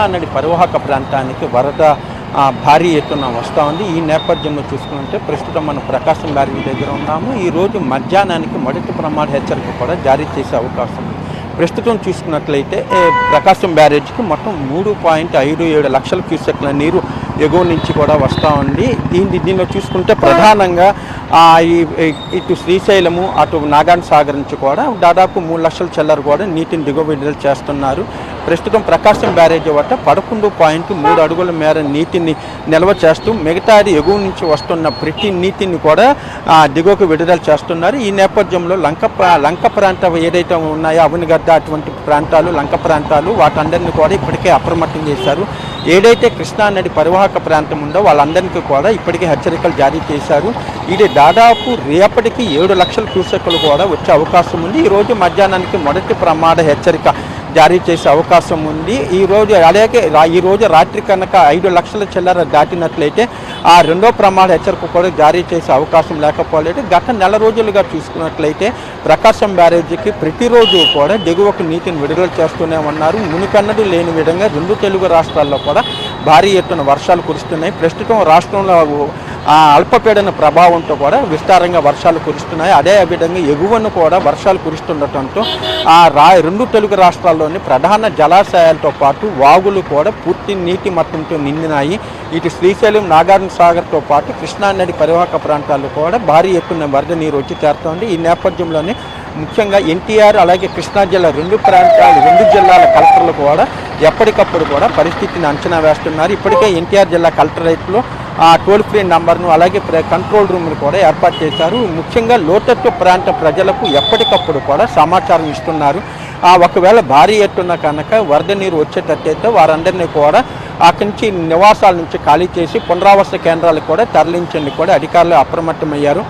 నది పరివాహక ప్రాంతానికి వరద భారీ ఎత్తున వస్తూ ఉంది. ఈ నేపథ్యంలో చూసుకుంటే ప్రస్తుతం మనం ప్రకాశం బ్యారేజీ దగ్గర ఉన్నాము. ఈరోజు మధ్యాహ్నానికి మొదటి ప్రమాద హెచ్చరిక కూడా జారీ చేసే అవకాశం ఉంది. ప్రస్తుతం చూసుకున్నట్లయితే ప్రకాశం బ్యారేజీకి మొత్తం 3.57 లక్షల క్యూసెక్ల నీరు ఎగువ నుంచి కూడా వస్తూ ఉంది. దీనిలో చూసుకుంటే ప్రధానంగా ఇటు శ్రీశైలము అటు నాగార్జున సాగర్ నుంచి కూడా దాదాపు 3 లక్షల చిల్లర కూడా నీటిని దిగువ విడుదల చేస్తున్నారు. ప్రస్తుతం ప్రకాశం బ్యారేజీ వద్ద 11.3 అడుగుల మేర నీటిని నిల్వ చేస్తూ మిగతాది ఎగువ నుంచి వస్తున్న ప్రతి నీటిని కూడా దిగువకు విడుదల చేస్తున్నారు. ఈ నేపథ్యంలో లంక ప్రాంతం ఏదైతే ఉన్నాయో అవనిగడ్డ అటువంటి ప్రాంతాలు లంక ప్రాంతాలు వాటందరినీ కూడా ఇప్పటికే అప్రమత్తం చేశారు. ఏదైతే కృష్ణానది పరివాహక ప్రాంతం ఉందో వాళ్ళందరికీ కూడా ఇప్పటికే హెచ్చరికలు జారీ చేశారు. ఇది దాదాపు రేపటికి 7 లక్షల క్యూసెక్లు కూడా వచ్చే అవకాశం ఉంది. ఈరోజు మధ్యాహ్నానికి మొదటి ప్రమాద హెచ్చరిక జారీ చేసే అవకాశం ఉంది. ఈరోజు రాత్రి కనుక 5 లక్షల చిల్లర దాటినట్లయితే ఆ రెండో ప్రమాద హెచ్చరిక కూడా జారీ చేసే అవకాశం లేకపోలేదు. గత నెల రోజులుగా చూసుకున్నట్లయితే ప్రకాశం బ్యారేజీకి ప్రతిరోజు కూడా దిగువకు నీటిని విడుదల చేస్తూనే ఉన్నారు. మునికన్నడు లేని విధంగా 2 తెలుగు రాష్ట్రాల్లో కూడా భారీ ఎత్తున వర్షాలు కురుస్తున్నాయి. ప్రస్తుతం రాష్ట్రంలో అల్పపీడన ప్రభావంతో కూడా విస్తారంగా వర్షాలు కురుస్తున్నాయి. అదేవిధంగా ఎగువను కూడా వర్షాలు కురుస్తుండటంతో 2 తెలుగు రాష్ట్రాల్లోని ప్రధాన జలాశయాలతో పాటు వాగులు కూడా పూర్తి నీటి మట్టంతో నిండినాయి. ఇటు శ్రీశైలం నాగార్జున సాగర్తో పాటు కృష్ణానది పరివాహక ప్రాంతాల్లో కూడా భారీ ఎత్తున వరద నీరు వచ్చి చేరుతోంది. ఈ నేపథ్యంలోనే ముఖ్యంగా ఎన్టీఆర్ అలాగే కృష్ణా జిల్లా 2 జిల్లాల కలెక్టర్లు కూడా ఎప్పటికప్పుడు కూడా పరిస్థితిని అంచనా వేస్తున్నారు. ఇప్పటికే ఎన్టీఆర్ జిల్లా కలెక్టరేట్లో టోల్ ఫ్రీ నంబర్ను అలాగే కంట్రోల్ రూమ్ను కూడా ఏర్పాటు చేశారు. ముఖ్యంగా లోతట్టు ప్రాంత ప్రజలకు ఎప్పటికప్పుడు కూడా సమాచారం ఇస్తున్నారు. ఒకవేళ భారీ ఎత్తున కనుక వరద నీరు వచ్చేటట్టయితే వారందరినీ కూడా అక్కడి నుంచి నివాసాల నుంచి ఖాళీ చేసి పునరావాస కేంద్రాలకు కూడా తరలించండి కూడా అధికారులు అప్రమత్తమయ్యారు.